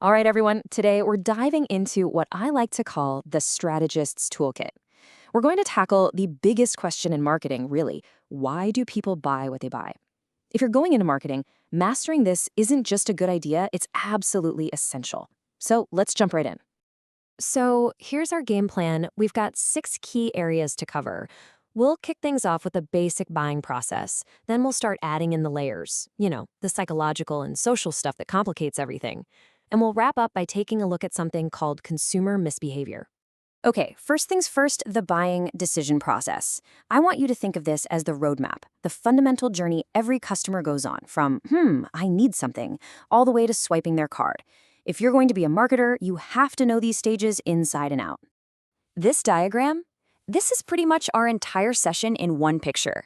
All right, everyone, today we're diving into what I like to call the strategist's toolkit. We're going to tackle the biggest question in marketing, really. Why do people buy what they buy? If you're going into marketing, mastering this isn't just a good idea, it's absolutely essential. So let's jump right in. So here's our game plan. We've got 6 key areas to cover. We'll kick things off with a basic buying process. Then we'll start adding in the layers, the psychological and social stuff that complicates everything. And we'll wrap up by taking a look at something called consumer misbehavior. Okay, first things first, the buying decision process. I want you to think of this as the roadmap, the fundamental journey every customer goes on from, I need something, all the way to swiping their card. If you're going to be a marketer, you have to know these stages inside and out. This diagram, this is pretty much our entire session in one picture.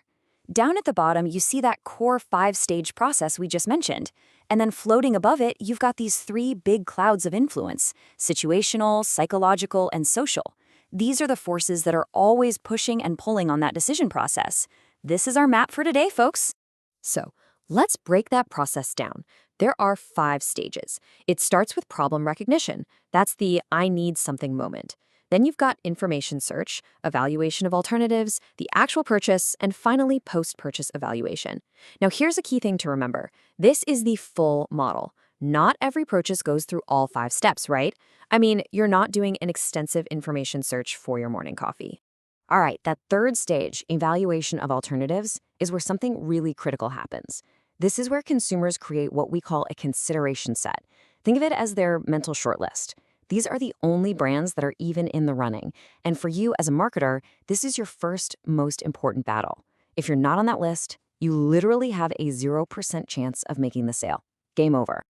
Down at the bottom, you see that core 5-stage process we just mentioned. And then floating above it, you've got these 3 big clouds of influence: situational, psychological, and social. These are the forces that are always pushing and pulling on that decision process. This is our map for today, folks. So let's break that process down. There are 5 stages. It starts with problem recognition. That's the I need something moment. Then you've got information search, evaluation of alternatives, the actual purchase, and finally post-purchase evaluation. Now here's a key thing to remember. This is the full model. Not every purchase goes through all 5 steps, right? I mean, you're not doing an extensive information search for your morning coffee. All right, that 3rd stage, evaluation of alternatives, is where something really critical happens. This is where consumers create what we call a consideration set. Think of it as their mental shortlist. These are the only brands that are even in the running. And for you as a marketer, this is your first, most important battle. If you're not on that list, you literally have a 0% chance of making the sale. Game over.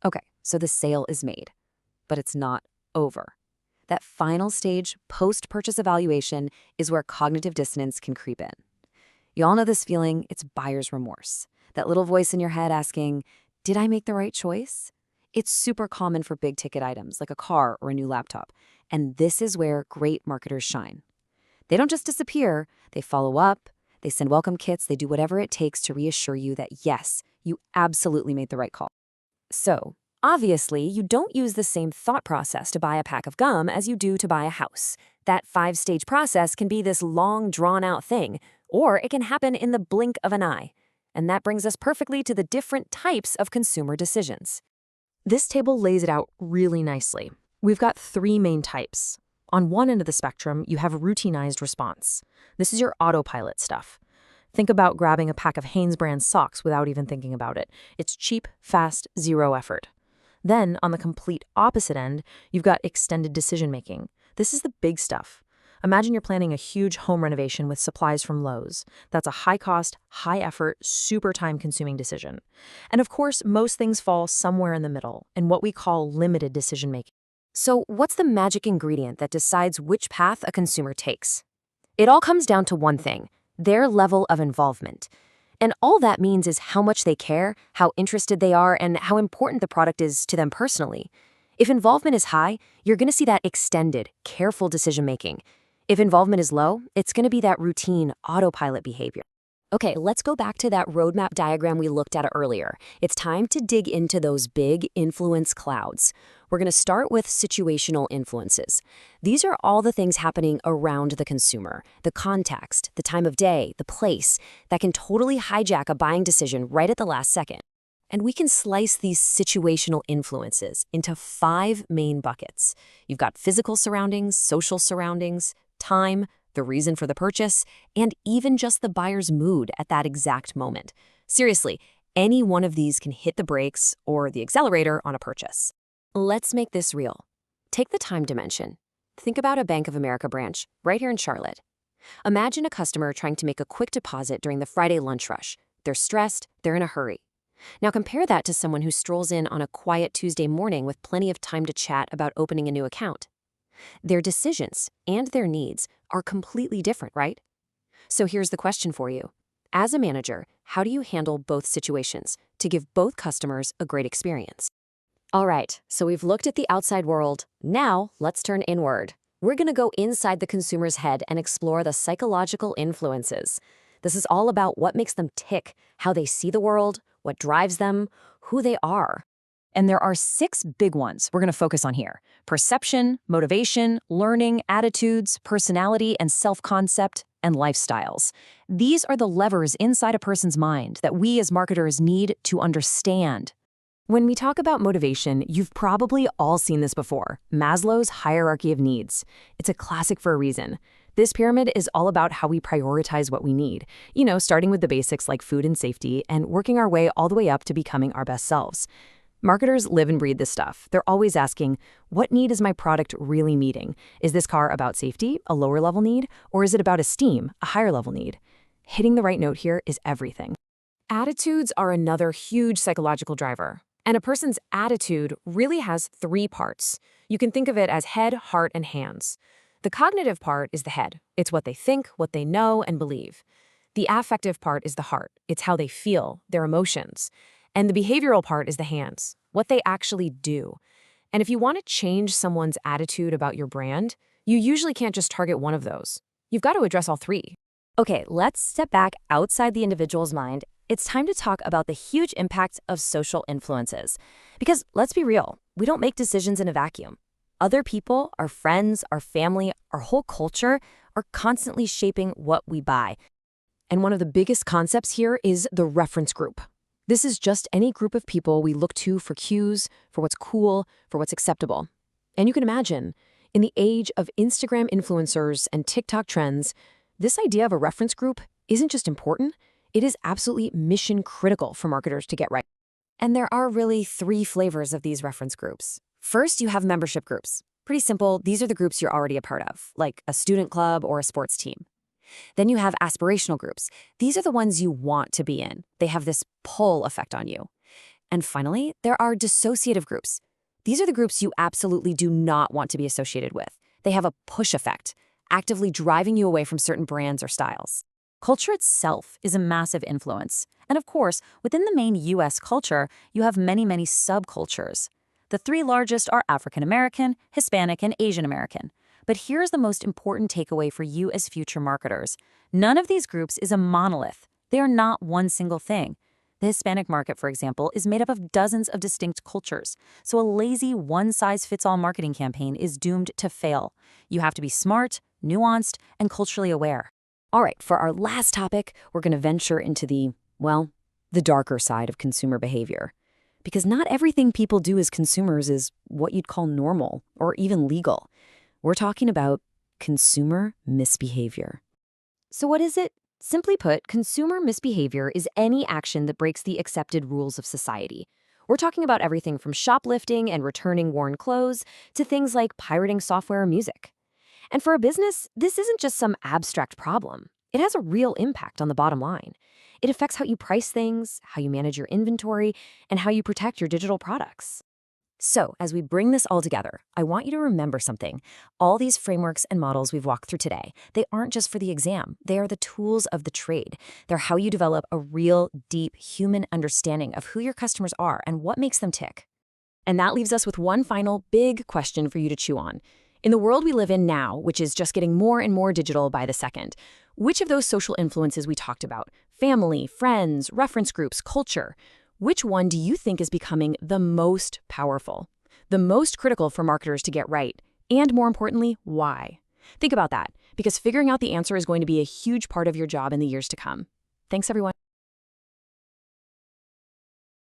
Okay, so the sale is made, but it's not over. That final stage, post-purchase evaluation, is where cognitive dissonance can creep in. You all know this feeling, it's buyer's remorse. That little voice in your head asking, did I make the right choice? It's super common for big ticket items like a car or a new laptop. And this is where great marketers shine. They don't just disappear, they follow up, they send welcome kits, they do whatever it takes to reassure you that yes, you absolutely made the right call. So, obviously, you don't use the same thought process to buy a pack of gum as you do to buy a house. That 5-stage process can be this long, drawn-out thing, or it can happen in the blink of an eye. And that brings us perfectly to the different types of consumer decisions. This table lays it out really nicely. We've got 3 main types. On one end of the spectrum, you have routinized response. This is your autopilot stuff. Think about grabbing a pack of Hanes brand socks without even thinking about it. It's cheap, fast, 0 effort. Then, on the complete opposite end, you've got extended decision-making. This is the big stuff. Imagine you're planning a huge home renovation with supplies from Lowe's. That's a high-cost, high-effort, super time-consuming decision. And of course, most things fall somewhere in the middle, in what we call limited decision-making. So what's the magic ingredient that decides which path a consumer takes? It all comes down to one thing: their level of involvement. And all that means is how much they care, how interested they are, and how important the product is to them personally. If involvement is high, you're going to see that extended, careful decision-making. If involvement is low, it's going to be that routine, autopilot behavior. Okay, let's go back to that roadmap diagram we looked at earlier. It's time to dig into those big influence clouds. We're going to start with situational influences. These are all the things happening around the consumer, the context, the time of day, the place, that can totally hijack a buying decision right at the last second. And we can slice these situational influences into 5 main buckets. You've got physical surroundings, social surroundings, time, the reason for the purchase, and even just the buyer's mood at that exact moment. Seriously, any one of these can hit the brakes or the accelerator on a purchase. Let's make this real. Take the time dimension. Think about a Bank of America branch right here in Charlotte. Imagine a customer trying to make a quick deposit during the Friday lunch rush. They're stressed, they're in a hurry. Now compare that to someone who strolls in on a quiet Tuesday morning with plenty of time to chat about opening a new account. Their decisions and their needs are completely different, right? So here's the question for you. As a manager, how do you handle both situations to give both customers a great experience? All right, so we've looked at the outside world. Now let's turn inward. We're going to go inside the consumer's head and explore the psychological influences. This is all about what makes them tick, how they see the world, what drives them, who they are. And there are 6 big ones we're going to focus on here: perception, motivation, learning, attitudes, personality, and self-concept, and lifestyles. These are the levers inside a person's mind that we as marketers need to understand. When we talk about motivation, you've probably all seen this before: Maslow's hierarchy of needs. It's a classic for a reason. This pyramid is all about how we prioritize what we need, starting with the basics like food and safety and working our way all the way up to becoming our best selves. Marketers live and breathe this stuff. They're always asking, what need is my product really meeting? Is this car about safety, a lower level need, or is it about esteem, a higher level need? Hitting the right note here is everything. Attitudes are another huge psychological driver. And a person's attitude really has 3 parts. You can think of it as head, heart, and hands. The cognitive part is the head. It's what they think, what they know, and believe. The affective part is the heart. It's how they feel, their emotions. And the behavioral part is the hands, what they actually do. And if you want to change someone's attitude about your brand, you usually can't just target one of those. You've got to address all 3. Okay, let's step back outside the individual's mind. It's time to talk about the huge impact of social influences. Because let's be real, we don't make decisions in a vacuum. Other people, our friends, our family, our whole culture are constantly shaping what we buy. And one of the biggest concepts here is the reference group. This is just any group of people we look to for cues, for what's cool, for what's acceptable. And you can imagine, in the age of Instagram influencers and TikTok trends, this idea of a reference group isn't just important, it is absolutely mission critical for marketers to get right. And there are really 3 flavors of these reference groups. First, you have membership groups. Pretty simple, these are the groups you're already a part of, like a student club or a sports team. Then you have aspirational groups. These are the ones you want to be in. They have this pull effect on you. And finally, there are dissociative groups. These are the groups you absolutely do not want to be associated with. They have a push effect, actively driving you away from certain brands or styles. Culture itself is a massive influence. And of course, within the main US culture, you have many, many subcultures. The 3 largest are African American, Hispanic, and Asian American. But here's the most important takeaway for you as future marketers. None of these groups is a monolith. They are not one single thing. The Hispanic market, for example, is made up of dozens of distinct cultures. So a lazy one-size-fits-all marketing campaign is doomed to fail. You have to be smart, nuanced, and culturally aware. All right, for our last topic, we're going to venture into the darker side of consumer behavior. Because not everything people do as consumers is what you'd call normal or even legal. We're talking about consumer misbehavior. So what is it? Simply put, consumer misbehavior is any action that breaks the accepted rules of society. We're talking about everything from shoplifting and returning worn clothes to things like pirating software or music. And for a business, this isn't just some abstract problem. It has a real impact on the bottom line. It affects how you price things, how you manage your inventory, and how you protect your digital products. So, as we bring this all together, I want you to remember something. All these frameworks and models we've walked through today, they aren't just for the exam. They are the tools of the trade. They're how you develop a real, deep human understanding of who your customers are and what makes them tick. And that leaves us with one final big question for you to chew on. In the world we live in now, which is just getting more and more digital by the second, which of those social influences we talked about, family, friends, reference groups, culture, which one do you think is becoming the most powerful, the most critical for marketers to get right, and more importantly, why? Think about that, because figuring out the answer is going to be a huge part of your job in the years to come. Thanks, everyone.